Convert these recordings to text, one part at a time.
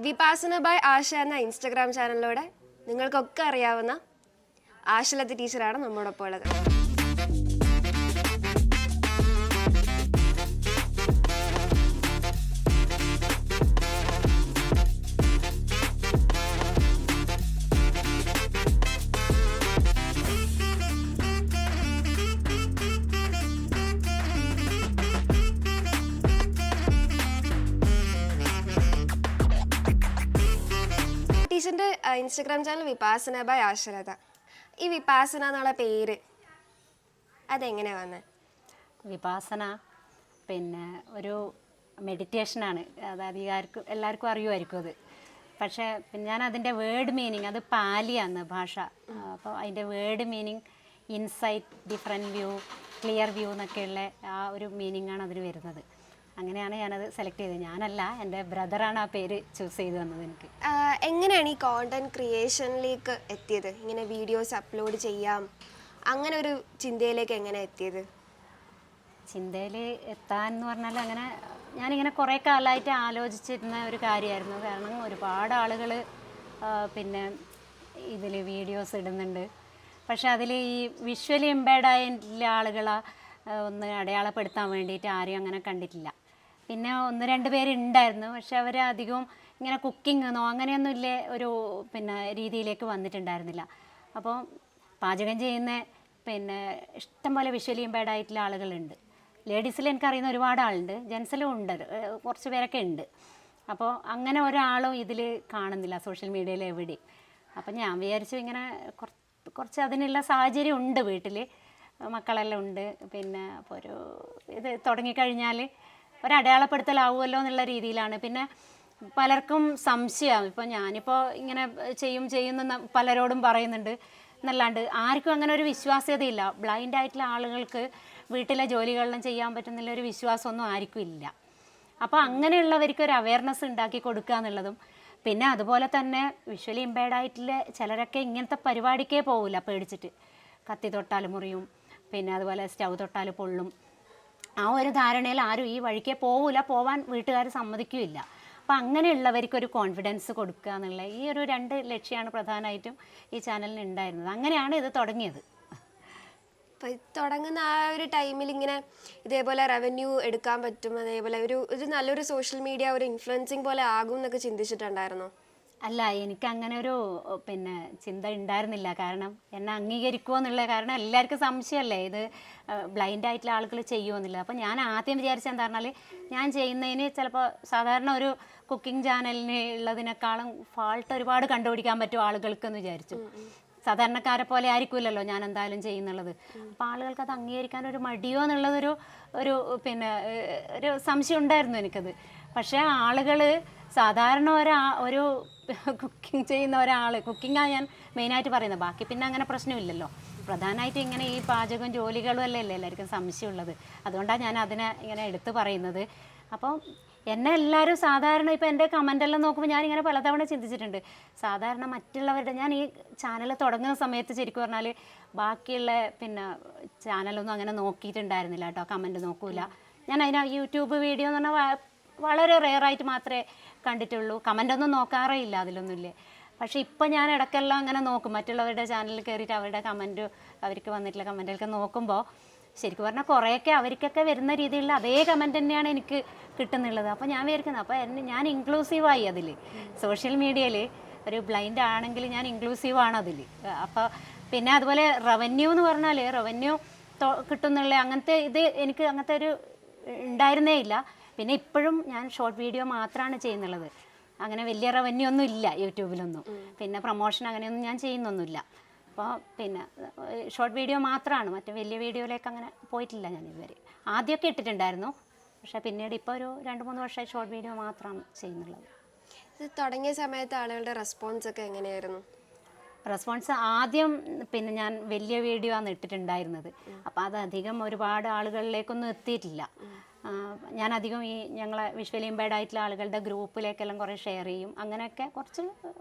Vipassana by ആശ എന്ന Instagram ചാനലിലൂടെ നിങ്ങൾക്കൊക്കെ അറിയാവുന്ന ആശലത്ത് ടീച്ചറാണ് നമ്മോടൊപ്പം ഉള്ളത്. ടീച്ചറിൻ്റെ Instagram channel Vipassana by Ashalatha. ഈ വിപാസന എന്നുള്ള പേര് അതെങ്ങനെയാണ് വന്നത്? വിപാസന പിന്നെ ഒരു മെഡിറ്റേഷനാണ്. അതായത് എല്ലാവർക്കും അറിയുമായിരിക്കും അത്. പക്ഷേ ഞാൻ അതിൻ്റെ വേർഡ് മീനിങ്, അത് പാലിയാണ് ഭാഷ. അപ്പോൾ അതിൻ്റെ word meaning insight, different view, clear view എന്നൊക്കെയുള്ള ആ ഒരു മീനിങ്ങാണ് അതിന് വരുന്നത്. അങ്ങനെയാണ് ഞാനത് സെലക്ട് ചെയ്തത്. ഞാനല്ല, എൻ്റെ ബ്രദറാണ് ആ പേര് ചൂസ് ചെയ്ത് തന്നത് എനിക്ക്. എങ്ങനെയാണ് ഈ കോണ്ടന്റ് ക്രിയേഷനിലേക്ക് എത്തിയത്? ഇങ്ങനെ വീഡിയോസ് അപ്ലോഡ് ചെയ്യാം അങ്ങനെ ഒരു ചിന്തയിലേക്ക് എങ്ങനെ എത്തിയത്? ചിന്തയിൽ എത്താൻ എന്ന് പറഞ്ഞാൽ അങ്ങനെ ഞാനിങ്ങനെ കുറേ കാലമായിട്ട് ആലോചിച്ചിരുന്ന ഒരു കാര്യമായിരുന്നു. കാരണം ഒരുപാട് ആളുകൾ പിന്നെ ഇതിൽ വീഡിയോസ് ഇടുന്നുണ്ട്. പക്ഷെ അതിൽ ഈ വിഷ്വലി ഇമ്പയർഡായിട്ടുള്ള ആളുകളെ ഒന്ന് അടയാളപ്പെടുത്താൻ വേണ്ടിയിട്ട് ആരെയും അങ്ങനെ കണ്ടിട്ടില്ല. പിന്നെ 1-2 പേരുണ്ടായിരുന്നു. പക്ഷെ അവർ അധികവും ഇങ്ങനെ കുക്കിംഗ് എന്നോ അങ്ങനെയൊന്നും ഇല്ലേ ഒരു പിന്നെ രീതിയിലേക്ക് വന്നിട്ടുണ്ടായിരുന്നില്ല. അപ്പോൾ പാചകം ചെയ്യുന്ന പിന്നെ ഇഷ്ടംപോലെ വിഷ്വലി ഇമ്പയർഡായിട്ടുള്ള ആളുകളുണ്ട്. ലേഡീസിൽ എനിക്കറിയുന്ന ഒരുപാട് ആളുണ്ട്, ജെൻസിലും ഉണ്ട്, കുറച്ച് പേരൊക്കെ ഉണ്ട്. അപ്പോൾ അങ്ങനെ ഒരാളും ഇതിൽ കാണുന്നില്ല സോഷ്യൽ മീഡിയയിൽ എവിടെയും. അപ്പോൾ ഞാൻ വിചാരിച്ചു ഇങ്ങനെ കുറച്ച് അതിനുള്ള സാഹചര്യം ഉണ്ട്, വീട്ടിൽ മക്കളെല്ലാം ഉണ്ട്. പിന്നെ അപ്പോൾ ഒരു ഇത് തുടങ്ങിക്കഴിഞ്ഞാൽ ഒരടയാളപ്പെടുത്തലാവുമല്ലോ എന്നുള്ള രീതിയിലാണ്. പിന്നെ പലർക്കും സംശയമാണ്. ഇപ്പോൾ ഞാനിപ്പോൾ ഇങ്ങനെ ചെയ്യുന്ന പലരോടും പറയുന്നുണ്ട് എന്നല്ലാണ്ട് ആർക്കും അങ്ങനെ ഒരു വിശ്വാസ്യതയില്ല. ബ്ലൈൻഡായിട്ടുള്ള ആളുകൾക്ക് വീട്ടിലെ ജോലികളെല്ലാം ചെയ്യാൻ പറ്റുന്നില്ല ഒരു വിശ്വാസമൊന്നും ആർക്കും ഇല്ല. അപ്പോൾ അങ്ങനെയുള്ളവർക്ക് ഒരു അവയർനെസ് ഉണ്ടാക്കി കൊടുക്കുക എന്നുള്ളതും, പിന്നെ അതുപോലെ തന്നെ വിഷ്വലി ഇമ്പയർഡായിട്ടുള്ള ചിലരൊക്കെ ഇങ്ങനത്തെ പരിപാടിക്കേ പോകില്ല പേടിച്ചിട്ട്. കത്തി തൊട്ടാൽ മുറിയും, പിന്നെ അതുപോലെ സ്റ്റൗ തൊട്ടാൽ പൊള്ളും, ആ ഒരു ധാരണയിൽ ആരും ഈ വഴിക്കേ പോവില്ല, പോവാൻ വീട്ടുകാർ സമ്മതിക്കില്ല. അപ്പം അങ്ങനെയുള്ളവർക്കൊരു കോൺഫിഡൻസ് കൊടുക്കുക എന്നുള്ള ഈ ഒരു 2 ലക്ഷ്യമാണ് പ്രധാനമായിട്ടും ഈ ചാനലിന് ഉണ്ടായിരുന്നത്. അങ്ങനെയാണ് ഇത് തുടങ്ങിയത്. അപ്പോൾ തുടങ്ങുന്ന ആ ഒരു ടൈമിൽ ഇങ്ങനെ ഇതേപോലെ റവന്യൂ എടുക്കാൻ പറ്റും, അതേപോലെ ഒരു നല്ലൊരു സോഷ്യൽ മീഡിയ ഒരു ഇൻഫ്ലുവൻസിങ് പോലെ ആകും എന്നൊക്കെ ചിന്തിച്ചിട്ടുണ്ടായിരുന്നോ? അല്ല, എനിക്കങ്ങനെ ഒരു പിന്നെ ചിന്ത ഉണ്ടായിരുന്നില്ല. കാരണം എന്നെ അംഗീകരിക്കുമോ എന്നുള്ള, കാരണം എല്ലാവർക്കും സംശയമല്ലേ ഇത് ബ്ലൈൻഡായിട്ടുള്ള ആളുകൾ ചെയ്യുമോന്നില്ല. അപ്പോൾ ഞാൻ ആദ്യം വിചാരിച്ചത് എന്താ പറഞ്ഞാൽ, ഞാൻ ചെയ്യുന്നതിന് ചിലപ്പോൾ സാധാരണ ഒരു കുക്കിംഗ് ചാനലിന് ഉള്ളതിനേക്കാളും ഫാൾട്ട് ഒരുപാട് കണ്ടുപിടിക്കാൻ പറ്റും ആളുകൾക്കെന്ന് വിചാരിച്ചു. സാധാരണക്കാരെ പോലെ ആയിരിക്കില്ലല്ലോ ഞാൻ എന്തായാലും ചെയ്യുന്നുള്ളത്. അപ്പോൾ ആളുകൾക്ക് അത് അംഗീകരിക്കാൻ ഒരു മടിയോ എന്നുള്ളതൊരു പിന്നെ ഒരു സംശയം ഉണ്ടായിരുന്നു എനിക്കത്. പക്ഷേ ആളുകൾ സാധാരണ ഒരു കുക്കിംഗ് ചെയ്യുന്ന ഒരാൾ, കുക്കിങ്ങാണ് ഞാൻ മെയിനായിട്ട് പറയുന്നത്, ബാക്കി പിന്നെ അങ്ങനെ പ്രശ്നമില്ലല്ലോ. പ്രധാനമായിട്ട് ഇങ്ങനെ ഈ പാചകം ജോലികളും അല്ലേ എല്ലാവർക്കും സംശയമുള്ളത്. അതുകൊണ്ടാണ് ഞാൻ അതിനെ ഇങ്ങനെ എടുത്ത് പറയുന്നത്. അപ്പോൾ എന്നെ എല്ലാവരും സാധാരണ ഇപ്പോൾ എൻ്റെ കമൻ്റെല്ലാം നോക്കുമ്പോൾ ഞാനിങ്ങനെ പലതവണ ചിന്തിച്ചിട്ടുണ്ട്. സാധാരണ മറ്റുള്ളവരുടെ, ഞാൻ ഈ ചാനൽ തുടങ്ങുന്ന സമയത്ത് ശരിക്കും പറഞ്ഞാൽ ബാക്കിയുള്ള പിന്നെ ചാനലൊന്നും അങ്ങനെ നോക്കിയിട്ടുണ്ടായിരുന്നില്ല കേട്ടോ. കമൻറ്റ് നോക്കൂല ഞാൻ. അതിന് യൂട്യൂബ് വീഡിയോ എന്ന് പറഞ്ഞാൽ വളരെ റെയറായിട്ട് മാത്രമേ കണ്ടിട്ടുള്ളൂ. കമൻ്റൊന്നും നോക്കാറേ ഇല്ല, അതിലൊന്നുമില്ലേ. പക്ഷേ ഇപ്പം ഞാൻ ഇടയ്ക്കെല്ലാം അങ്ങനെ നോക്കും, മറ്റുള്ളവരുടെ ചാനലിൽ കയറിയിട്ട് അവരുടെ കമൻറ്റ്, അവർക്ക് വന്നിട്ടുള്ള കമൻറ്റൊക്കെ നോക്കുമ്പോൾ ശരിക്കും പറഞ്ഞാൽ കുറേയൊക്കെ അവർക്കൊക്കെ വരുന്ന രീതിയിലുള്ള അതേ കമൻറ്റ് തന്നെയാണ് എനിക്ക് കിട്ടുന്നുള്ളത്. അപ്പോൾ ഞാൻ വിചാരിക്കുന്നത്, അപ്പോൾ ഞാൻ ഇൻക്ലൂസീവായി അതിൽ. സോഷ്യൽ മീഡിയയിൽ ഒരു ബ്ലൈൻഡ് ആണെങ്കിൽ ഞാൻ ഇൻക്ലൂസീവാണ് അതിൽ. അപ്പോൾ പിന്നെ അതുപോലെ റവന്യൂ എന്ന് പറഞ്ഞാൽ റവന്യൂ കിട്ടുന്നുള്ള അങ്ങനത്തെ ഇത് എനിക്ക് അങ്ങനത്തെ ഒരു ഉണ്ടായിരുന്നേ ഇല്ല. പിന്നെ ഇപ്പോഴും ഞാൻ ഷോർട്ട് വീഡിയോ മാത്രമാണ് ചെയ്യുന്നുള്ളത്. അങ്ങനെ വലിയ റവന്യൂ ഒന്നും ഇല്ല യൂട്യൂബിലൊന്നും. പിന്നെ പ്രൊമോഷൻ അങ്ങനെയൊന്നും ഞാൻ ചെയ്യുന്നൊന്നുമില്ല. അപ്പോൾ പിന്നെ ഷോർട്ട് വീഡിയോ മാത്രമാണ്, മറ്റേ വലിയ വീഡിയോയിലേക്ക് അങ്ങനെ പോയിട്ടില്ല ഞാൻ ഇതുവരെ. ആദ്യമൊക്കെ ഇട്ടിട്ടുണ്ടായിരുന്നു, പക്ഷേ പിന്നീട് ഇപ്പോൾ ഒരു 2-3 വർഷമായി ഷോർട്ട് വീഡിയോ മാത്രമാണ് ചെയ്യുന്നുള്ളത്. ഇത് തുടങ്ങിയ സമയത്ത് ആളുകളുടെ റെസ്പോൺസ് ഒക്കെ എങ്ങനെയായിരുന്നു? റെസ്പോൺസ് ആദ്യം പിന്നെ ഞാൻ വലിയ വീഡിയോ ആണ് ഇട്ടിട്ടുണ്ടായിരുന്നത്. അപ്പോൾ അതധികം ഒരുപാട് ആളുകളിലേക്കൊന്നും എത്തിയിട്ടില്ല. ഞാനധികം ഈ ഞങ്ങളെ വിഷ്വലി ഇമ്പയർഡായിട്ടുള്ള ആളുകളുടെ ഗ്രൂപ്പിലേക്കെല്ലാം കുറേ ഷെയർ ചെയ്യും. അങ്ങനെയൊക്കെ കുറച്ച്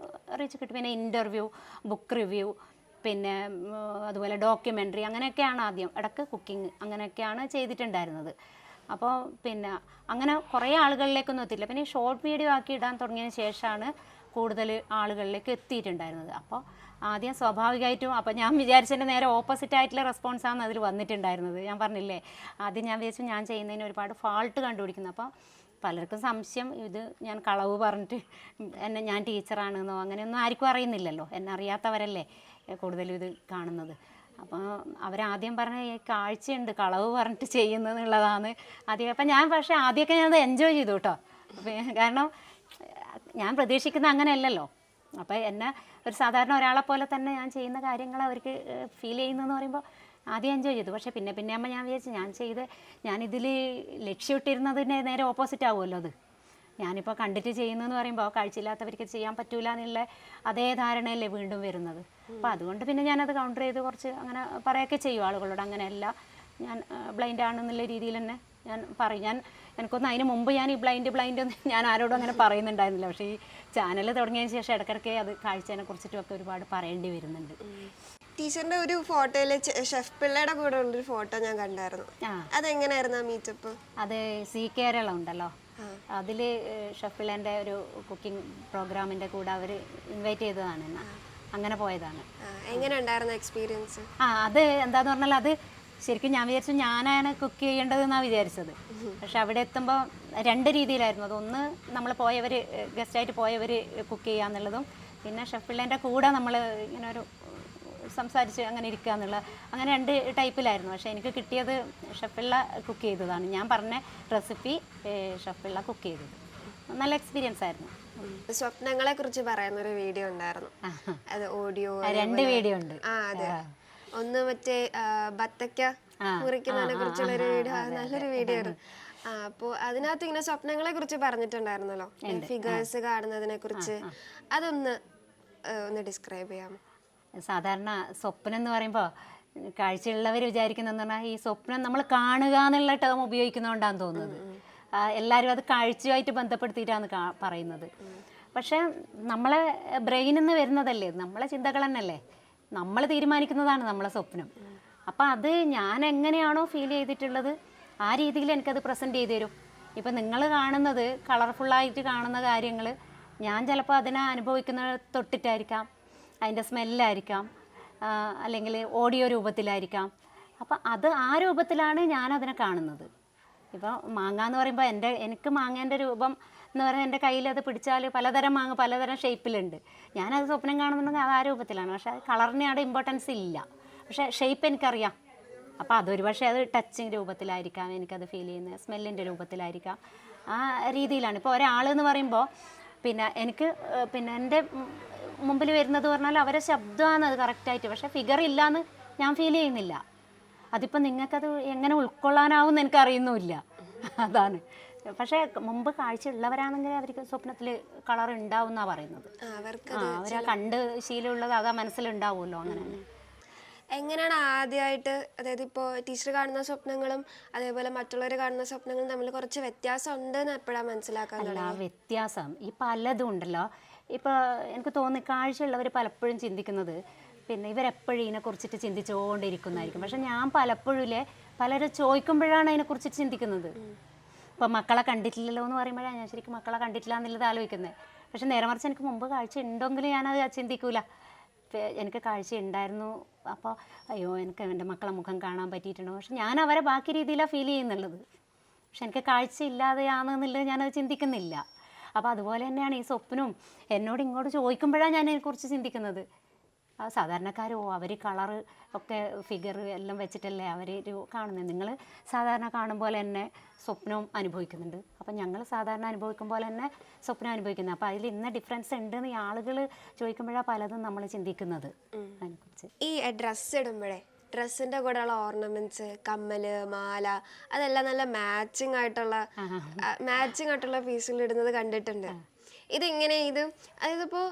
റീച്ച് കിട്ടും. പിന്നെ ഇൻ്റർവ്യൂ, ബുക്ക് റിവ്യൂ, പിന്നെ അതുപോലെ ഡോക്യുമെൻ്ററി, അങ്ങനെയൊക്കെയാണ് ആദ്യം. ഇടയ്ക്ക് കുക്കിംഗ്, അങ്ങനെയൊക്കെയാണ് ചെയ്തിട്ടുണ്ടായിരുന്നത്. അപ്പോൾ പിന്നെ അങ്ങനെ കുറേ ആളുകളിലേക്കൊന്നും എത്തിയില്ല. പിന്നെ ഈ ഷോർട്ട് വീഡിയോ ആക്കി ഇടാൻ തുടങ്ങിയതിന് ശേഷമാണ് കൂടുതൽ ആളുകളിലേക്ക് എത്തിയിട്ടുണ്ടായിരുന്നത്. അപ്പോൾ ആദ്യം സ്വാഭാവികമായിട്ടും അപ്പോൾ ഞാൻ വിചാരിച്ചതിൻ്റെ നേരെ ഓപ്പോസിറ്റ് ആയിട്ടുള്ള റെസ്പോൺസാണ് അതിൽ വന്നിട്ടുണ്ടായിരുന്നത്. ഞാൻ പറഞ്ഞില്ലേ, ആദ്യം ഞാൻ വിചാരിച്ചു ഞാൻ ചെയ്യുന്നതിന് ഒരുപാട് ഫാൾട്ട് കണ്ടുപിടിക്കുന്നു. അപ്പോൾ പലർക്കും സംശയം ഇത് ഞാൻ കളവ് പറഞ്ഞിട്ട് ഞാൻ ടീച്ചറാണെന്നോ അങ്ങനെയൊന്നും ആർക്കും അറിയുന്നില്ലല്ലോ, എന്നെ അറിയാത്തവരല്ലേ കൂടുതലും ഇത് കാണുന്നത്. അപ്പോൾ അവരാദ്യം പറഞ്ഞ ഈ കാഴ്ചയുണ്ട് കളവ് പറഞ്ഞിട്ട് ചെയ്യുന്നതെന്നുള്ളതാണ് ആദ്യം. അപ്പം ഞാൻ പക്ഷേ ആദ്യമൊക്കെ ഞാനത് എൻജോയ് ചെയ്തു കേട്ടോ. കാരണം ഞാൻ പ്രതീക്ഷിക്കുന്ന അങ്ങനെയല്ലല്ലോ. അപ്പോൾ എന്നെ ഒരു സാധാരണ ഒരാളെ പോലെ തന്നെ ഞാൻ ചെയ്യുന്ന കാര്യങ്ങൾ അവർക്ക് ഫീൽ ചെയ്യുന്നതെന്ന് പറയുമ്പോൾ ആദ്യം എൻജോയ് ചെയ്തു. പക്ഷേ പിന്നെ ആകുമ്പോൾ ഞാൻ വിചാരിച്ചു ഞാനിതിൽ ലക്ഷ്യമിട്ടിരുന്നതിന് നേരെ ഓപ്പോസിറ്റ് ആവുമല്ലോ അത്. ഞാനിപ്പോൾ കണ്ടിട്ട് ചെയ്യുന്നതെന്ന് പറയുമ്പോൾ കാഴ്ചയില്ലാത്തവർക്ക് ചെയ്യാൻ പറ്റൂല എന്നുള്ള അതേ ധാരണയല്ലേ വീണ്ടും വരുന്നത്. അപ്പോൾ അതുകൊണ്ട് പിന്നെ ഞാനത് കൗണ്ടർ ചെയ്ത് കുറച്ച് അങ്ങനെ പറയുകയൊക്കെ ചെയ്യും ആളുകളോട്. അങ്ങനെയല്ല, ഞാൻ ബ്ലൈൻഡ് ആണെന്നുള്ള രീതിയിൽ തന്നെ ഞാൻ പറയും. എനിക്കൊന്നും അതിന് മുമ്പ് ഞാൻ ഈ ബ്ലൈൻഡ് ഒന്നും ഞാൻ ആരോടും അങ്ങനെ പറയുന്നുണ്ടായിരുന്നില്ല. പക്ഷേ ഈ ചാനൽ തുടങ്ങിയതിന് ശേഷം ഇടയ്ക്കിടയ്ക്ക് അത് കാഴ്ചയെ കുറിച്ചിട്ടുമൊക്കെ ഒരുപാട് പറയേണ്ടി വരുന്നുണ്ട്. ടീച്ചറിന്റെ ഒരു ഫോട്ടോയില് ഷെഫ് പിള്ളയുടെ കൂടെ ഉള്ളൊരു ഫോട്ടോ ഞാൻ കണ്ടായിരുന്നു. അതെങ്ങനെയായിരുന്നു ആ മീറ്റപ്പ്? അത് സി കേരള ഉണ്ടല്ലോ, അതിൽ ഷെഫ് പിള്ളേൻ്റെ ഒരു കുക്കിംഗ് പ്രോഗ്രാമിൻ്റെ കൂടെ അവർ ഇൻവൈറ്റ് ചെയ്തതാണ് എന്നെ. അങ്ങനെ പോയതാണ്. എങ്ങനെ ഉണ്ടായിരുന്നു എക്സ്പീരിയൻസ്? അത് എന്താന്ന് പറഞ്ഞാൽ അത് ശരിക്കും ഞാൻ വിചാരിച്ചു ഞാനാണ് കുക്ക് ചെയ്യേണ്ടതെന്നാണ് വിചാരിച്ചത്. പക്ഷെ അവിടെ എത്തുമ്പോൾ രണ്ട് രീതിയിലായിരുന്നു. അതൊന്ന് നമ്മൾ ഗസ്റ്റായിട്ട് പോയവർ കുക്ക് ചെയ്യുക എന്നുള്ളതും, പിന്നെ ഷെഫ് പിള്ളേൻ്റെ കൂടെ നമ്മൾ ഇങ്ങനെ ഒരു സംസാരിച്ച് അങ്ങനെ ഇരിക്കുക എന്നുള്ള, അങ്ങനെ രണ്ട് ടൈപ്പിലായിരുന്നു. പക്ഷേ എനിക്ക് കിട്ടിയത് ഷെഫ് പിള്ള കുക്ക് ചെയ്തതാണ്. ഞാൻ പറഞ്ഞ റെസിപ്പി ഷെഫ് പിള്ള കുക്ക് ചെയ്തത്. നല്ല എക്സ്പീരിയൻസ് ആയിരുന്നു. സ്വപ്നങ്ങളെ കുറിച്ച് പറയുന്ന ഒരു വീഡിയോ ഉണ്ടായിരുന്നു. അത് ഓഡിയോ രണ്ട് വീഡിയോ ഉണ്ട്. അതെ, ഒന്ന് മറ്റേ ബത്തക്ക മുറിക്കുന്നതിനെ കുറിച്ചുള്ള ഒരു വീഡിയോ, നല്ലൊരു വീഡിയോ ആണ്. അപ്പോൾ അതിനകത്ത് ഇങ്ങനെ സ്വപ്നങ്ങളെ കുറിച്ച് പറഞ്ഞിട്ടുണ്ടായിരുന്നല്ലോ, ഫിഗേഴ്സ് കാണുന്നതിനെ കുറിച്ച്. അതൊന്ന് ഡിസ്ക്രൈബ് ചെയ്യാമോ? സാധാരണ സ്വപ്നം എന്ന് പറയുമ്പോൾ കാഴ്ചയുള്ളവർ വിചാരിക്കുന്നതെന്ന് പറഞ്ഞാൽ ഈ സ്വപ്നം നമ്മൾ കാണുക എന്നുള്ള ടേം ഉപയോഗിക്കുന്നതുകൊണ്ടാണ് തോന്നുന്നത്. എല്ലാവരും അത് കാഴ്ചയുമായിട്ട് ബന്ധപ്പെടുത്തിയിട്ടാണ് പറയുന്നത്. പക്ഷേ നമ്മളെ ബ്രെയിനിൽ നിന്ന് വരുന്നതല്ലേ, നമ്മളെ ചിന്തകൾ തന്നെയല്ലേ, നമ്മൾ തീരുമാനിക്കുന്നതാണ് നമ്മളെ സ്വപ്നം. അപ്പോൾ അത് ഞാൻ എങ്ങനെയാണോ ഫീൽ ചെയ്തിട്ടുള്ളത് ആ രീതിയിൽ എനിക്കത് പ്രസൻറ്റ് ചെയ്ത് തരും. ഇപ്പം നിങ്ങൾ കാണുന്നത് കളർഫുള്ളായിട്ട് കാണുന്ന കാര്യങ്ങൾ ഞാൻ ചിലപ്പോൾ അതിനെ അനുഭവിക്കുന്നത് തൊട്ടിട്ടായിരിക്കാം, അതിൻ്റെ സ്മെല്ലായിരിക്കാം, അല്ലെങ്കിൽ ഓഡിയോ രൂപത്തിലായിരിക്കാം. അപ്പം ആ രൂപത്തിലാണ് ഞാനതിനെ കാണുന്നത്. ഇപ്പോൾ മാങ്ങ എന്ന് പറയുമ്പോൾ എനിക്ക് മാങ്ങേൻ്റെ രൂപം എന്ന് പറഞ്ഞാൽ എൻ്റെ കയ്യിൽ അത് പിടിച്ചാൽ പലതരം മാങ്ങ പലതരം ഷേപ്പിലുണ്ട്. ഞാനത് സ്വപ്നം കാണുന്നുണ്ടെങ്കിൽ അത് ആ രൂപത്തിലാണ്. പക്ഷേ കളറിന് അവിടെ ഇമ്പോർട്ടൻസ് ഇല്ല, പക്ഷേ ഷേപ്പ് എനിക്കറിയാം. അപ്പോൾ അതൊരു പക്ഷേ അത് ടച്ചിങ് രൂപത്തിലായിരിക്കാം എനിക്കത് ഫീൽ ചെയ്യുന്നത്, സ്മെല്ലിൻ്റെ രൂപത്തിലായിരിക്കാം, ആ രീതിയിലാണ്. ഇപ്പോൾ ഒരാളെന്ന് പറയുമ്പോൾ പിന്നെ എനിക്ക് പിന്നെ എൻ്റെ മുമ്പിൽ വരുന്നത് പറഞ്ഞാൽ അവരെ ശബ്ദമാണ് അത് കറക്റ്റായിട്ട്, പക്ഷേ ഫിഗർ ഇല്ലയെന്ന് ഞാൻ ഫീൽ ചെയ്യുന്നില്ല. അതിപ്പോൾ നിങ്ങൾക്കത് എങ്ങനെ ഉൾക്കൊള്ളാനാവുമെന്ന് എനിക്കറിയുന്നുമില്ല, അതാണ്. പക്ഷേ മുമ്പ് കാഴ്ച ഉള്ളവരാണെങ്കിൽ അവർക്ക് സ്വപ്നത്തിൽ കളർ ഉണ്ടാവും എന്നാണ് പറയുന്നത്. അവരാ കണ്ട് ശീലമുള്ളത് അതാ മനസ്സിലുണ്ടാവുമല്ലോ. അങ്ങനെ തന്നെ. എങ്ങനെയാണ് ആദ്യമായിട്ട്, അതായത് ഇപ്പോൾ ടീച്ചർ കാണുന്ന സ്വപ്നങ്ങളും അതേപോലെ മറ്റുള്ളവർ കാണുന്ന സ്വപ്നങ്ങളും തമ്മിൽ കുറച്ച് വ്യത്യാസം ഉണ്ടെന്ന് എപ്പോഴാണ് മനസ്സിലാക്കാൻ തുടങ്ങി? വ്യത്യാസം ഈ പലതും ഉണ്ടല്ലോ. ഇപ്പോൾ എനിക്ക് തോന്നി കാഴ്ചയുള്ളവർ പലപ്പോഴും ചിന്തിക്കുന്നത് പിന്നെ ഇവരെപ്പോഴും ഇതിനെക്കുറിച്ചിട്ട് ചിന്തിച്ചുകൊണ്ടിരിക്കുന്നതായിരിക്കും. പക്ഷെ ഞാൻ പലപ്പോഴും പലരും ചോദിക്കുമ്പോഴാണ് അതിനെക്കുറിച്ചിട്ട് ചിന്തിക്കുന്നത്. ഇപ്പോൾ മക്കളെ കണ്ടിട്ടില്ലല്ലോ എന്ന് പറയുമ്പോഴാണ് ഞാൻ ശരിക്കും മക്കളെ കണ്ടിട്ടില്ല എന്നുള്ളത് ആലോചിക്കുന്നത്. പക്ഷെ നേരെ മറിച്ച് എനിക്ക് മുമ്പ് കാഴ്ച ഉണ്ടെങ്കിലും ഞാനത് ചിന്തിക്കൂല. എനിക്ക് കാഴ്ച ഉണ്ടായിരുന്നു, അപ്പോൾ അയ്യോ എനിക്ക് എൻ്റെ മക്കളെ മുഖം കാണാൻ പറ്റിയിട്ടുണ്ടോ, പക്ഷെ ഞാൻ അവരെ ബാക്കി രീതിയിലാണ് ഫീൽ ചെയ്യുന്നുള്ളത്. പക്ഷെ എനിക്ക് കാഴ്ച ഇല്ലാതെയാണെന്നുള്ളത് ഞാനത് ചിന്തിക്കുന്നില്ല. അപ്പോൾ അതുപോലെ തന്നെയാണ് ഈ സ്വപ്നവും. എന്നോട് ഇങ്ങോട്ട് ചോദിക്കുമ്പോഴാണ് ഞാൻ അതിനെക്കുറിച്ച് ചിന്തിക്കുന്നത്. സാധാരണക്കാരോ അവർ കളറ് ഒക്കെ ഫിഗർ എല്ലാം വെച്ചിട്ടല്ലേ അവർ കാണുന്നത്. നിങ്ങൾ സാധാരണ കാണും പോലെ തന്നെ സ്വപ്നവും അനുഭവിക്കുന്നുണ്ട്. അപ്പം ഞങ്ങൾ സാധാരണ അനുഭവിക്കും പോലെ തന്നെ സ്വപ്നം അനുഭവിക്കുന്നത്. അപ്പോൾ അതിൽ ഇന്ന ഡിഫറൻസ് ഉണ്ടെന്ന് ഈ ആളുകൾ ചോദിക്കുമ്പോഴാണ് പലതും നമ്മൾ ചിന്തിക്കുന്നത് അതിനെക്കുറിച്ച്. ഈ ഡ്രസ്സ് ഇടുമ്പോഴേ ഡ്രസ്സിൻ്റെ കൂടെയുള്ള ഓർണമെൻറ്റ്സ്, കമ്മല്, മാല, അതെല്ലാം നല്ല മാച്ചിങ് ആയിട്ടുള്ള പീസുകൾ ഇടുന്നത് കണ്ടിട്ടുണ്ട്. ഇതെങ്ങനെ അതായത് ഇപ്പോൾ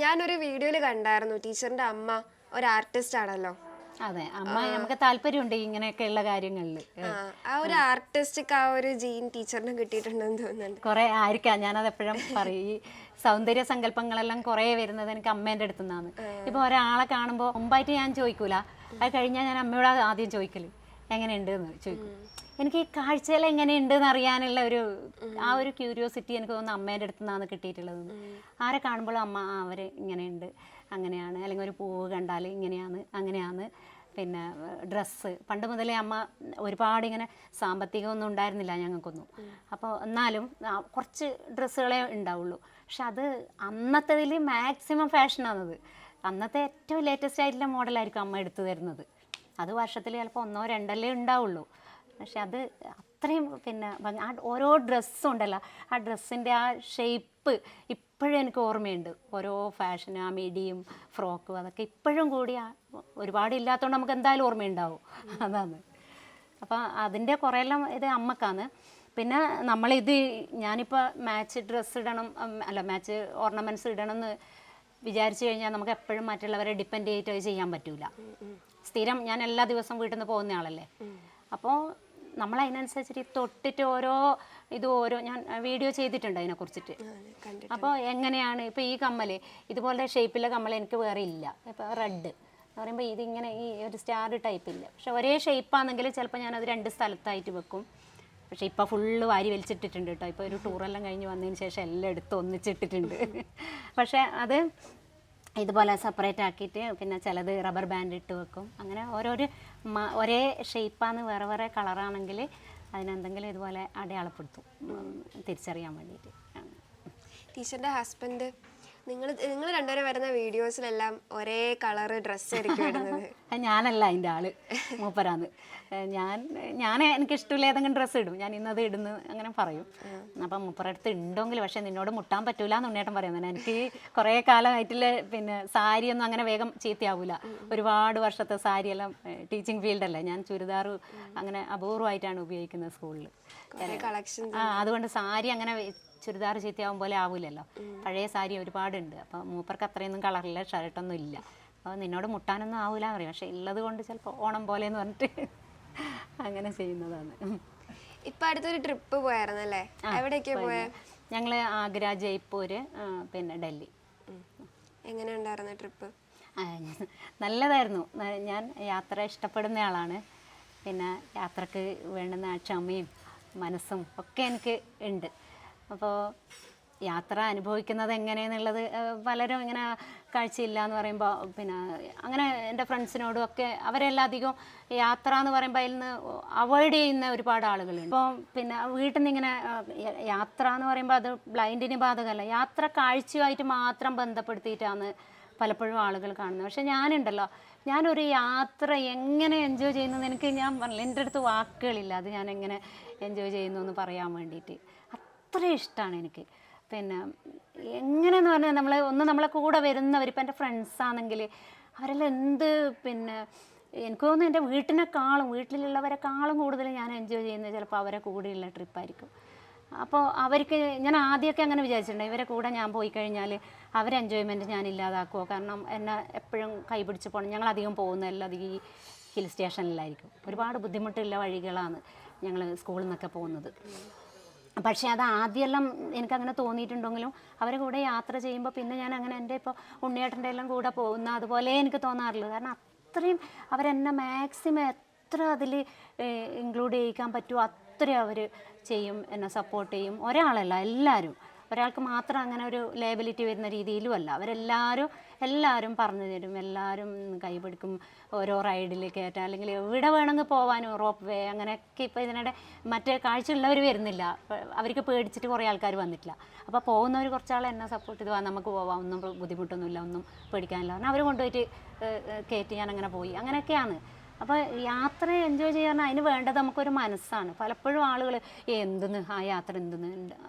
ഞാനൊരു വീഡിയോയിൽ കണ്ടായിരുന്നു, ടീച്ചറിൻ്റെ അമ്മ ഒരു ആർട്ടിസ്റ്റ് ആണല്ലോ. അതെ, അമ്മ നമുക്ക് താല്പര്യമുണ്ട് ഇങ്ങനെയൊക്കെയുള്ള കാര്യങ്ങളിൽ. ആ ഒരു ആർട്ടിസ്റ്റിക് ആ ഒരു ജീൻ ടീച്ചറിന് കിട്ടിയിട്ടുണ്ടെന്ന് തോന്നുന്നുണ്ട്. കുറേ ആയിരിക്കാം, ഞാനത് എപ്പോഴും പറയും. ഈ സൗന്ദര്യ സങ്കല്പങ്ങളെല്ലാം കുറേ വരുന്നത് എനിക്ക് അമ്മേൻ്റെ അടുത്തു നിന്നാണ്. ഇപ്പോൾ ഒരാളെ കാണുമ്പോൾ മുമ്പായിട്ട് ഞാൻ ചോദിക്കൂല, അത് കഴിഞ്ഞാൽ ഞാൻ അമ്മയോട് ആദ്യം ചോദിക്കല് എങ്ങനെയുണ്ട് എന്ന് ചോദിക്കും. എനിക്ക് ഈ കാഴ്ചയിൽ എങ്ങനെയുണ്ടെന്ന് അറിയാനുള്ള ആ ഒരു ക്യൂരിയോസിറ്റി എനിക്ക് തോന്നുന്നു അമ്മേൻ്റെ അടുത്ത് നിന്നാണ് കിട്ടിയിട്ടുള്ളത്. ആരെ കാണുമ്പോഴും അമ്മ അവർ ഇങ്ങനെയുണ്ട്, അങ്ങനെയാണ്, അല്ലെങ്കിൽ ഒരു പൂവ് കണ്ടാൽ ഇങ്ങനെയാണ്, അങ്ങനെയാണ്. പിന്നെ ഡ്രസ്സ് പണ്ട് മുതലേ അമ്മ ഒരുപാട് ഇങ്ങനെ സാമ്പത്തികമൊന്നും ഉണ്ടായിരുന്നില്ല ഞങ്ങൾക്കൊന്നും. അപ്പോൾ എന്നാലും കുറച്ച് ഡ്രസ്സുകളേ ഉണ്ടാവുള്ളൂ. പക്ഷെ അത് അന്നത്തേതിൽ മാക്സിമം ഫാഷനാണത്. അന്നത്തെ ഏറ്റവും ലേറ്റസ്റ്റ് ആയിട്ടുള്ള മോഡലായിരിക്കും അമ്മ എടുത്തു തരുന്നത്. അത് വർഷത്തിൽ ചിലപ്പോൾ 1-2 ഉണ്ടാവുള്ളൂ. പക്ഷെ അത് അത്രയും പിന്നെ ആ ഓരോ ഡ്രസ്സും ഉണ്ടല്ലോ, ആ ഡ്രസ്സിൻ്റെ ആ ഷേപ്പ് ഇപ്പോഴും എനിക്ക് ഓർമ്മയുണ്ട്. ഓരോ ഫാഷൻ, ആ മിഡിയും ഫ്രോക്കും അതൊക്കെ ഇപ്പോഴും കൂടി ഒരുപാട് ഇല്ലാത്തതുകൊണ്ട് നമുക്ക് എന്തായാലും ഓർമ്മയുണ്ടാവും. അതാണ്. അപ്പം അതിൻ്റെ കുറേയെല്ലാം ഇത് അമ്മക്കാണ്. പിന്നെ നമ്മളിത് ഞാനിപ്പോൾ മാച്ച് ഡ്രസ്സ് ഇടണം, അല്ല മാച്ച് ഓർണമെൻറ്റ്സ് ഇടണം എന്ന് വിചാരിച്ചു കഴിഞ്ഞാൽ നമുക്ക് എപ്പോഴും മറ്റുള്ളവരെ ഡിപ്പെൻഡ് ചെയ്തിട്ട് ചെയ്യാൻ പറ്റില്ല. സ്ഥിരം ഞാൻ എല്ലാ ദിവസവും വീട്ടിൽ നിന്ന് പോകുന്ന ആളല്ലേ. അപ്പോൾ നമ്മളതിനനുസരിച്ചിട്ട് തൊട്ടിട്ട് ഓരോ ഞാൻ വീഡിയോ ചെയ്തിട്ടുണ്ട് അതിനെക്കുറിച്ചിട്ട്. അപ്പോൾ എങ്ങനെയാണ് ഇപ്പോൾ ഈ കമ്മൽ, ഇതുപോലെ ഷേപ്പിലെ കമ്മൽ എനിക്ക് വേറെ ഇല്ല. ഇപ്പോൾ റെഡ് എന്ന് പറയുമ്പോൾ ഇതിങ്ങനെ ഈ ഒരു സ്റ്റാർ ടൈപ്പില്ല. പക്ഷെ ഒരേ ഷേപ്പാണെങ്കിൽ ചിലപ്പോൾ ഞാനത് 2 സ്ഥലത്തായിട്ട് വെക്കും. പക്ഷേ ഇപ്പോൾ ഫുള്ള് വാരി വലിച്ചിട്ടിട്ടുണ്ട് കേട്ടോ. ഇപ്പോൾ ഒരു ടൂറെല്ലാം കഴിഞ്ഞ് വന്നതിന് ശേഷം എല്ലാം എടുത്ത് ഒന്നിച്ചിട്ടിട്ടുണ്ട്. പക്ഷേ അത് ഇതുപോലെ സെപ്പറേറ്റ് ആക്കിയിട്ട് പിന്നെ ചിലത് റബ്ബർ ബാൻഡ് ഇട്ട് വെക്കും. അങ്ങനെ ഒരേ ഷേപ്പാണ്, വേറെ വേറെ കളറാണെങ്കിൽ അതിനെന്തെങ്കിലും ഇതുപോലെ അടയാളപ്പെടുത്തും തിരിച്ചറിയാൻ വേണ്ടിയിട്ട്. ടീച്ചറിൻ്റെ ഹസ്ബൻഡ് നിങ്ങൾ രണ്ടുപേരും വരുന്ന വീഡിയോസിലെല്ലാം ഒരേ കളറ് ഡ്രസ്സായിരിക്കും ഇടുന്നത്. ഞാനല്ല അതിൻ്റെ ആള്, മൂപ്പരാന്ന്. എനിക്ക് ഇഷ്ടമില്ല ഏതെങ്കിലും ഡ്രസ്സ് ഇടും, ഞാൻ ഇന്നത് ഇടുന്നു അങ്ങനെ പറയും. അപ്പം മൂപ്പരടുത്ത് ഉണ്ടെങ്കിൽ പക്ഷേ നിന്നോട് മുട്ടാൻ പറ്റൂല എന്ന് ഉണ്ണേട്ടൻ പറയുന്നത്. എനിക്ക് കുറേ കാലമായിട്ടുള്ള പിന്നെ സാരിയൊന്നും അങ്ങനെ വേഗം ചീത്തയാവില്ല. ഒരുപാട് വർഷത്തെ സാരിയെല്ലാം ടീച്ചിങ് ഫീൽഡല്ലേ, ഞാൻ ചുരിദാർ അങ്ങനെ അപൂർവമായിട്ടാണ് ഉപയോഗിക്കുന്നത് സ്കൂളിൽ. അതുകൊണ്ട് സാരി അങ്ങനെ ചുരിദാർ ചീത്തയാവും പോലെ ആവില്ലല്ലോ. പഴയ സാരി ഒരുപാടുണ്ട്. അപ്പോൾ മൂപ്പർക്ക് അത്രയൊന്നും കളറില്ല, ഷർട്ടൊന്നും ഇല്ല. അപ്പോൾ നിന്നോട് മുട്ടാനൊന്നും ആവില്ല എന്ന് പറയും. പക്ഷേ ഉള്ളത് കൊണ്ട് ചിലപ്പോൾ ഓണം പോലെ എന്ന് പറഞ്ഞിട്ട് അങ്ങനെ ചെയ്യുന്നതാണ്. ഇപ്പം അടുത്തൊരു ട്രിപ്പ് പോയായിരുന്നല്ലേ, എവിടേക്കാ പോയത്? ഞങ്ങൾ ആഗ്ര, ജയ്പൂർ, പിന്നെ ഡൽഹി. എങ്ങനെ ഉണ്ടായിരുന്നു ട്രിപ്പ്? നല്ലതായിരുന്നു. ഞാൻ യാത്ര ഇഷ്ടപ്പെടുന്ന ആളാണ്. പിന്നെ യാത്രക്ക് വേണ്ടുന്ന ക്ഷമയും മനസ്സും ഒക്കെ എനിക്ക് ഉണ്ട്. അപ്പോൾ യാത്ര അനുഭവിക്കുന്നത് എങ്ങനെയെന്നുള്ളത് പലരും ഇങ്ങനെ കാഴ്ചയില്ല എന്ന് പറയുമ്പോൾ പിന്നെ അങ്ങനെ എൻ്റെ ഫ്രണ്ട്സിനോടും ഒക്കെ അവരെല്ലാം അധികം യാത്ര എന്ന് പറയുമ്പോൾ അതിൽ നിന്ന് അവോയ്ഡ് ചെയ്യുന്ന ഒരുപാട് ആളുകളുണ്ട്. ഇപ്പോൾ പിന്നെ വീട്ടിൽ നിന്ന് ഇങ്ങനെ യാത്ര എന്ന് പറയുമ്പോൾ അത് ബ്ലൈൻഡിന് ബാധകമല്ല, യാത്ര കാഴ്ചയുമായിട്ട് മാത്രം ബന്ധപ്പെടുത്തിയിട്ടാണ് പലപ്പോഴും ആളുകൾ കാണുന്നത്. പക്ഷേ ഞാനുണ്ടല്ലോ, ഞാനൊരു യാത്ര എങ്ങനെ എൻജോയ് ചെയ്യുന്നത് ഞാൻ പറഞ്ഞില്ല, എൻ്റെ അടുത്ത് വാക്കുകളില്ല അത് ഞാൻ എങ്ങനെ എൻജോയ് ചെയ്യുന്നു എന്ന് പറയാൻ വേണ്ടിയിട്ട്. അത്രയും ഇഷ്ടമാണ് എനിക്ക്. പിന്നെ എങ്ങനെയെന്ന് പറഞ്ഞാൽ നമ്മളെ കൂടെ വരുന്നവർ, ഇപ്പം എൻ്റെ ഫ്രണ്ട്സാണെങ്കിൽ അവരെല്ലാം പിന്നെ എനിക്ക് തോന്നുന്നു എൻ്റെ വീട്ടിലുള്ളവരെക്കാളും കൂടുതൽ ഞാൻ എൻജോയ് ചെയ്യുന്നത് ചിലപ്പോൾ അവരെ കൂടെയുള്ള ട്രിപ്പായിരിക്കും. അപ്പോൾ അവർക്ക് ഞാൻ ആദ്യമൊക്കെ അങ്ങനെ വിചാരിച്ചിട്ടുണ്ട്, ഇവരെ കൂടെ ഞാൻ പോയി കഴിഞ്ഞാൽ അവരെ എൻജോയ്മെൻറ്റ് ഞാൻ ഇല്ലാതാക്കുമോ. കാരണം എന്നെ എപ്പോഴും കൈപിടിച്ച് പോകണം. ഞങ്ങളധികം പോകുന്നതെല്ലാം അധികം ഈ ഹിൽ സ്റ്റേഷനിലായിരിക്കും. ഒരുപാട് ബുദ്ധിമുട്ടുള്ള വഴികളാണ് ഞങ്ങൾ സ്കൂളിൽ നിന്നൊക്കെ പോകുന്നത്. പക്ഷേ അത് ആദ്യമെല്ലാം എനിക്കങ്ങനെ തോന്നിയിട്ടുണ്ടെങ്കിലും അവരെ കൂടെ യാത്ര ചെയ്യുമ്പോൾ പിന്നെ ഞാൻ അങ്ങനെ എൻ്റെ ഇപ്പോൾ ഉണ്ണിയേട്ടൻ്റെ എല്ലാം കൂടെ പോകുന്ന അതുപോലെ എനിക്ക് തോന്നാറില്ല. കാരണം അത്രയും അവരെന്നെ മാക്സിമം എത്ര അതിൽ ഇൻക്ലൂഡ് ചെയ്യിക്കാൻ പറ്റുമോ അത്രയും അവർ ചെയ്യും, എന്നെ സപ്പോർട്ട് ചെയ്യും. ഒരാളല്ല, എല്ലാവരും. ഒരാൾക്ക് മാത്രം അങ്ങനെ ഒരു ലേബിലിറ്റി വരുന്ന രീതിയിലും അല്ല, എല്ലാവരും പറഞ്ഞു തരും, എല്ലാവരും കൈപിടിക്കും. ഓരോ റൈഡിൽ കയറ്റാം, അല്ലെങ്കിൽ എവിടെ വേണമെങ്കിൽ പോകാനും റോപ്പ് വേ അങ്ങനെയൊക്കെ. ഇപ്പോൾ ഇതിനിടെ മറ്റേ കാഴ്ചയുള്ളവർ വരുന്നില്ല, അവർക്ക് പേടിച്ചിട്ട് കുറേ ആൾക്കാർ വന്നിട്ടില്ല. അപ്പോൾ പോകുന്നവർ കുറച്ചാൾ എന്നെ സപ്പോർട്ട് ചെയ്ത് നമുക്ക് പോവാം, ഒന്നും ബുദ്ധിമുട്ടൊന്നുമില്ല, ഒന്നും പേടിക്കാനില്ല പറഞ്ഞാൽ അവർ കൊണ്ടുപോയിട്ട് കയറ്റി ഞാൻ അങ്ങനെ പോയി. അങ്ങനെയൊക്കെയാണ്. അപ്പോൾ യാത്ര എൻജോയ് ചെയ്യാൻ അതിന് വേണ്ടത് നമുക്കൊരു മനസ്സാണ്. പലപ്പോഴും ആളുകൾ എന്തെന്ന് ആ യാത്ര എന്തെന്ന്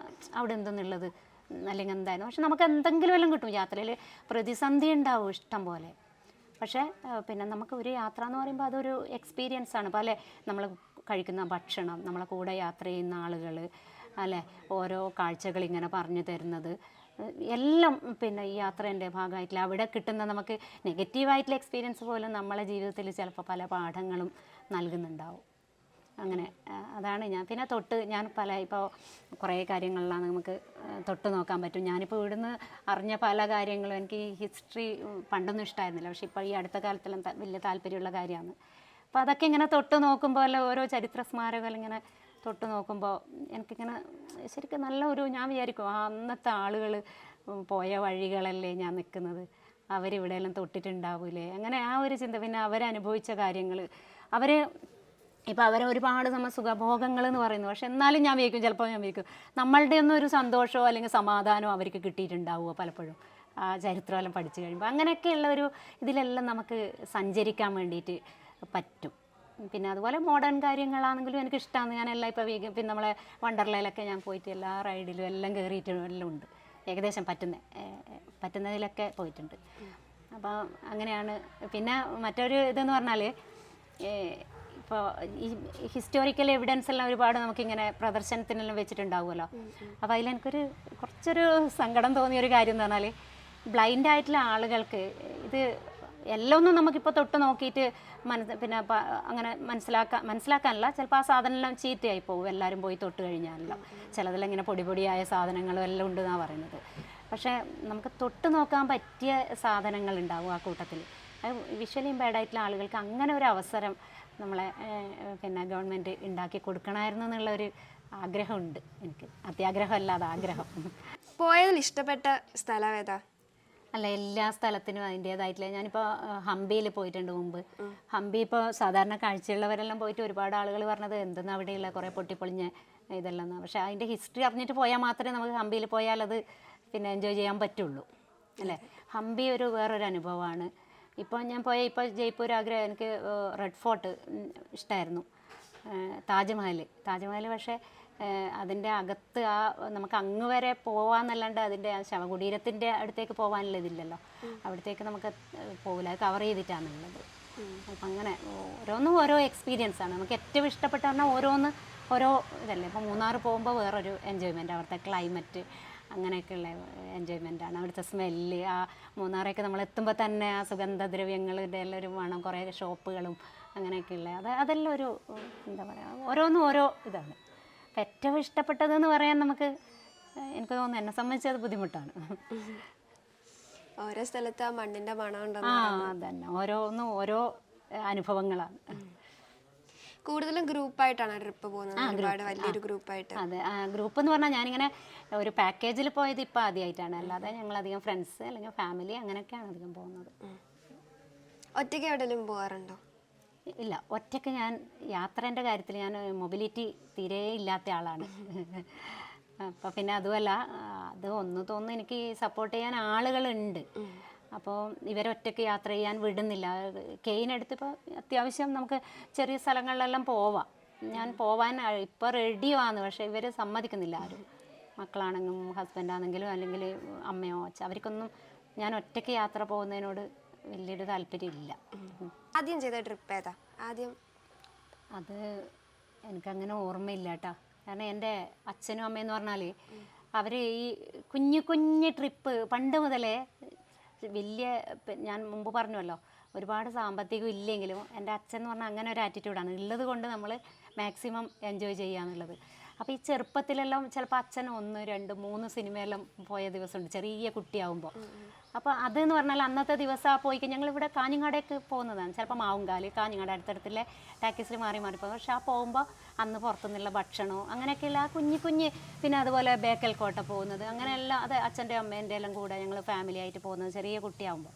അവിടെ എന്തെന്നുള്ളത് അല്ലെങ്കിൽ എന്തായാലും, പക്ഷെ നമുക്ക് എന്തെങ്കിലും എല്ലാം കിട്ടും. യാത്രയിൽ പ്രതിസന്ധി ഉണ്ടാവും ഇഷ്ടം പോലെ. പക്ഷേ പിന്നെ നമുക്ക് ഒരു യാത്ര എന്ന് പറയുമ്പോൾ അതൊരു എക്സ്പീരിയൻസാണ്. നമ്മൾ കഴിക്കുന്ന ഭക്ഷണം, നമ്മളെ കൂടെ യാത്ര ചെയ്യുന്ന ആളുകൾ, അല്ലേ, ഓരോ കാഴ്ചകൾ ഇങ്ങനെ പറഞ്ഞു തരുന്നത് എല്ലാം പിന്നെ ഈ യാത്രേൻ്റെ ഭാഗമായിട്ടില്ല. അവിടെ കിട്ടുന്ന നമുക്ക് നെഗറ്റീവായിട്ടുള്ള എക്സ്പീരിയൻസ് പോലും നമ്മളെ ജീവിതത്തിൽ ചിലപ്പോൾ പല പാഠങ്ങളും നൽകുന്നുണ്ടാവും. അങ്ങനെ അതാണ് ഞാൻ ഇപ്പോൾ കുറേ കാര്യങ്ങളിലാണ് നമുക്ക് തൊട്ട് നോക്കാൻ പറ്റും. ഞാനിപ്പോൾ ഇവിടുന്ന് അറിഞ്ഞ പല കാര്യങ്ങളും എനിക്ക് ഹിസ്റ്ററി പണ്ടൊന്നും ഇഷ്ടമായിരുന്നില്ല, പക്ഷേ ഇപ്പോൾ ഈ അടുത്ത കാലത്തെല്ലാം വലിയ താല്പര്യമുള്ള കാര്യമാണ്. അപ്പോൾ അതൊക്കെ ഇങ്ങനെ തൊട്ട് നോക്കുമ്പോൾ അല്ല ഓരോ ചരിത്ര സ്മാരകങ്ങൾ ഇങ്ങനെ തൊട്ട് നോക്കുമ്പോൾ എനിക്കിങ്ങനെ ശരിക്കും നല്ല ഒരു ഞാൻ വിചാരിക്കും അന്നത്തെ ആളുകൾ പോയ വഴികളല്ലേ ഞാൻ നിൽക്കുന്നത്, അവരിവിടെയെല്ലാം തൊട്ടിട്ടുണ്ടാവൂലേ, അങ്ങനെ ആ ഒരു ചിന്ത. പിന്നെ അവരനുഭവിച്ച കാര്യങ്ങൾ, അവർ ഇപ്പോൾ അവരെ ഒരുപാട് നമ്മൾ സുഖഭോഗങ്ങൾ എന്ന് പറയുന്നു, പക്ഷെ എന്നാലും ഞാൻ വിചാരിക്കും, ചിലപ്പോൾ ഞാൻ വിചാരിക്കും നമ്മളുടെ ഒന്നും ഒരു സന്തോഷമോ അല്ലെങ്കിൽ സമാധാനമോ അവർക്ക് കിട്ടിയിട്ടുണ്ടാവുമോ പലപ്പോഴും ആ ചരിത്രമെല്ലാം പഠിച്ചു കഴിയുമ്പോൾ. അങ്ങനെയൊക്കെയുള്ള ഒരു ഇതിലെല്ലാം നമുക്ക് സഞ്ചരിക്കാൻ വേണ്ടിയിട്ട് പറ്റും. പിന്നെ അതുപോലെ മോഡേൺ കാര്യങ്ങളാണെങ്കിലും എനിക്ക് ഇഷ്ടമാണ്. ഞാനെല്ലാം ഇപ്പോൾ പിന്നെ നമ്മളെ വണ്ടർലയിലൊക്കെ ഞാൻ പോയിട്ട് എല്ലാ റൈഡിലും എല്ലാം കയറിയിട്ടും എല്ലാം ഉണ്ട്, ഏകദേശം പറ്റുന്നതിലൊക്കെ പോയിട്ടുണ്ട്. അപ്പോൾ അങ്ങനെയാണ്. പിന്നെ മറ്റൊരു ഇതെന്ന് പറഞ്ഞാൽ ഇപ്പോൾ ഈ ഹിസ്റ്റോറിക്കൽ എവിഡൻസ് എല്ലാം ഒരുപാട് നമുക്കിങ്ങനെ പ്രദർശനത്തിനെല്ലാം വെച്ചിട്ടുണ്ടാവുമല്ലോ. അപ്പോൾ അതിലെനിക്കൊരു കുറച്ചൊരു സങ്കടം തോന്നിയൊരു കാര്യം എന്ന് പറഞ്ഞാൽ ബ്ലൈൻഡ് ആയിട്ടുള്ള ആളുകൾക്ക് ഇത് എല്ലാം ഒന്നും നമുക്കിപ്പോൾ തൊട്ട് നോക്കിയിട്ട് പിന്നെ അങ്ങനെ മനസ്സിലാക്കാനല്ല, ചിലപ്പോൾ ആ സാധനമെല്ലാം ചീത്തയായി പോകും എല്ലാവരും പോയി തൊട്ട് കഴിഞ്ഞാലല്ലോ. ചിലതെല്ലാം ഇങ്ങനെ പൊടിയായ സാധനങ്ങളും എല്ലാം ഉണ്ടെന്നാണ് പറയുന്നത്. പക്ഷേ നമുക്ക് തൊട്ട് നോക്കാൻ പറ്റിയ സാധനങ്ങളുണ്ടാവും ആ കൂട്ടത്തിൽ. അത് വിഷ്വലി ഇമ്പയർഡ് ആയിട്ടുള്ള ആളുകൾക്ക് അങ്ങനെ ഒരു അവസരം നമ്മളെ പിന്നെ ഗവൺമെൻറ് ഉണ്ടാക്കി കൊടുക്കണമായിരുന്നു എന്നുള്ളൊരു ആഗ്രഹമുണ്ട് എനിക്ക്. അത്യാഗ്രഹമല്ല, അത് ആഗ്രഹം. പോയതിൽ ഇഷ്ടപ്പെട്ട സ്ഥലം ഏതാ? അല്ല, എല്ലാ സ്ഥലത്തിനും അതിൻ്റേതായിട്ടില്ല. ഞാനിപ്പോൾ ഹംപിയിൽ പോയിട്ടുണ്ട് മുമ്പ്. ഹംപി ഇപ്പോൾ സാധാരണ കാഴ്ചയുള്ളവരെല്ലാം പോയിട്ട് ഒരുപാട് ആളുകൾ പറഞ്ഞത് എന്തെന്ന് അവിടെയുള്ള കുറേ പൊട്ടിപ്പൊളിഞ്ഞ ഇതെല്ലാം. പക്ഷേ അതിൻ്റെ ഹിസ്റ്ററി അറിഞ്ഞിട്ട് പോയാൽ മാത്രമേ നമുക്ക് ഹംപിയിൽ പോയാൽ അത് പിന്നെ എൻജോയ് ചെയ്യാൻ പറ്റുള്ളൂ അല്ലേ. ഹംപി ഒരു വേറൊരു അനുഭവമാണ്. ഇപ്പോൾ ഞാൻ ഇപ്പോൾ ജയ്പൂർ, ആഗ്ര, എനിക്ക് റെഡ് ഫോർട്ട് ഇഷ്ടമായിരുന്നു. താജ്മഹൽ പക്ഷേ അതിൻ്റെ അകത്ത് നമുക്ക് അങ്ങ് വരെ പോകാമെന്നല്ലാണ്ട് അതിൻ്റെ ആ ശവകുടീരത്തിൻ്റെ അടുത്തേക്ക് പോകാനുള്ള ഇതില്ലല്ലോ. അവിടത്തേക്ക് നമുക്ക് പോകില്ല, അത് കവർ ചെയ്തിട്ടാണുള്ളത്. അപ്പം അങ്ങനെ ഓരോന്നും ഓരോ എക്സ്പീരിയൻസാണ്. നമുക്ക് ഏറ്റവും ഇഷ്ടപ്പെട്ട പറഞ്ഞാൽ ഓരോ ഇതല്ലേ. ഇപ്പോൾ മൂന്നാർ പോകുമ്പോൾ വേറൊരു എൻജോയ്മെൻറ്റ്, അവിടുത്തെ ക്ലൈമറ്റ് അങ്ങനെയൊക്കെയുള്ള എൻജോയ്മെൻറ്റാണ്. അവിടുത്തെ സ്മെല്ല്, ആ മൂന്നാറൊക്കെ നമ്മൾ എത്തുമ്പോൾ തന്നെ ആ സുഗന്ധദ്രവ്യങ്ങളുടെ എല്ലാം ഒരു മണം, കുറേ ഷോപ്പുകളും അങ്ങനെയൊക്കെയുള്ള അതെല്ലാം ഒരു എന്താ പറയുക, ഓരോന്നും ഓരോ ഇതാണ്. അപ്പം ഏറ്റവും ഇഷ്ടപ്പെട്ടതെന്ന് പറയാൻ നമുക്ക് എനിക്ക് തോന്നുന്നു എന്നെ സംബന്ധിച്ചത് ബുദ്ധിമുട്ടാണ്. ഓരോ സ്ഥലത്ത് ആ മണ്ണിൻ്റെ മണം ഉണ്ടോ? അതന്നെ, ഓരോന്നും ഓരോ അനുഭവങ്ങളാണ്. കൂടുതലും ഗ്രൂപ്പായിട്ടാണ് ട്രിപ്പ് പോകുന്നത്, ഒരുപാട് വലിയൊരു ഗ്രൂപ്പായിട്ട്? അതെ, ഗ്രൂപ്പ് എന്ന് പറഞ്ഞാൽ ഞാനിങ്ങനെ ഒരു പാക്കേജിൽ പോയത് ഇപ്പോൾ ആദ്യമായിട്ടാണ്. അല്ലാതെ ഞങ്ങളധികം ഫ്രണ്ട്സ് അല്ലെങ്കിൽ ഫാമിലി അങ്ങനെയൊക്കെയാണ് അധികം പോകുന്നത്. ഒറ്റയ്ക്ക് എവിടെയെങ്കിലും പോകാറുണ്ടോ? ഇല്ല, ഒറ്റയ്ക്ക് ഞാൻ യാത്രേൻ്റെ കാര്യത്തിൽ ഞാൻ മൊബിലിറ്റി തീരെ ഇല്ലാത്ത ആളാണ്. അപ്പം പിന്നെ അതുമല്ല, അത് തോന്നുന്നു എനിക്ക് സപ്പോർട്ട് ചെയ്യാൻ ആളുകളുണ്ട്. അപ്പോൾ ഇവരൊറ്റയ്ക്ക് യാത്ര ചെയ്യാൻ വിടുന്നില്ല. കെയിനെടുത്തിപ്പോൾ അത്യാവശ്യം നമുക്ക് ചെറിയ സ്ഥലങ്ങളിലെല്ലാം പോവാം. ഞാൻ പോവാൻ ഇപ്പോൾ റെഡിയാണ്, പക്ഷേ ഇവർ സമ്മതിക്കുന്നില്ല ആരും. മക്കളാണെങ്കിലും ഹസ്ബൻഡാണെങ്കിലും അല്ലെങ്കിൽ അമ്മയോ അച്ഛൻ, അവർക്കൊന്നും ഞാൻ ഒറ്റയ്ക്ക് യാത്ര പോകുന്നതിനോട് വലിയൊരു താല്പര്യമില്ല. ആദ്യം ചെയ്ത ട്രിപ്പ് ഏതാ? അത് എനിക്കങ്ങനെ ഓർമ്മയില്ല കേട്ടോ. കാരണം എൻ്റെ അച്ഛനും അമ്മയെന്ന് പറഞ്ഞാൽ അവർ ഈ കുഞ്ഞു ട്രിപ്പ് പണ്ട് മുതലേ വലിയ, ഞാൻ മുമ്പ് പറഞ്ഞല്ലോ ഒരുപാട് സാമ്പത്തികം ഇല്ലെങ്കിലും എൻ്റെ അച്ഛൻ എന്ന് പറഞ്ഞാൽ അങ്ങനെ ഒരു ആറ്റിറ്റ്യൂഡാണ് ഉള്ളത് കൊണ്ട് നമ്മൾ മാക്സിമം എൻജോയ് ചെയ്യുക എന്നുള്ളത്. അപ്പോൾ ഈ ചെറുപ്പത്തിലെല്ലാം ചിലപ്പോൾ അച്ഛൻ 1, 2, 3 സിനിമയെല്ലാം പോയ ദിവസമുണ്ട് ചെറിയ കുട്ടിയാവുമ്പോൾ. അപ്പോൾ അതെന്ന് പറഞ്ഞാൽ അന്നത്തെ ദിവസം പോയി ഞങ്ങളിവിടെ കാഞ്ഞങ്ങാടേക്ക് പോകുന്നതാണ്. ചിലപ്പോൾ മാവുങ്കാല്, കാഞ്ഞങ്ങാട് അടുത്തടുത്തുള്ള ടാക്കീസിൽ മാറി പോകും. പക്ഷെ ആ പോകുമ്പോൾ അന്ന് പുറത്തുനിന്നുള്ള ഭക്ഷണവും അങ്ങനെയൊക്കെയുള്ള ആ കുഞ്ഞ് പിന്നെ അതുപോലെ ബേക്കൽ കോട്ട പോകുന്നത് അങ്ങനെയെല്ലാം, അത് അച്ഛൻ്റെ അമ്മേൻ്റെ എല്ലാം കൂടെ ഞങ്ങൾ ഫാമിലി ആയിട്ട് പോകുന്നത് ചെറിയ കുട്ടിയാവുമ്പോൾ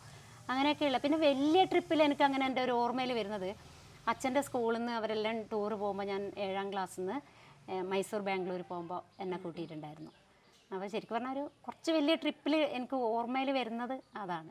അങ്ങനെയൊക്കെയുള്ള. പിന്നെ വലിയ ട്രിപ്പിൽ എനിക്ക് അങ്ങനെ എൻ്റെ ഒരു ഓർമ്മയിൽ വരുന്നത് അച്ഛൻ്റെ സ്കൂളിൽ നിന്ന് അവരെല്ലാം ടൂർ പോകുമ്പോൾ ഞാൻ 7ാം ക്ലാസ്സിൽ നിന്ന് മൈസൂർ ബാംഗ്ലൂർ പോകുമ്പോൾ എന്നെ കൂട്ടിയിട്ടുണ്ടായിരുന്നു. അപ്പോൾ ശരിക്കും പറഞ്ഞാൽ ഒരു കുറച്ച് വലിയ ട്രിപ്പിൽ എനിക്ക് ഓർമ്മയിൽ വരുന്നത് അതാണ്.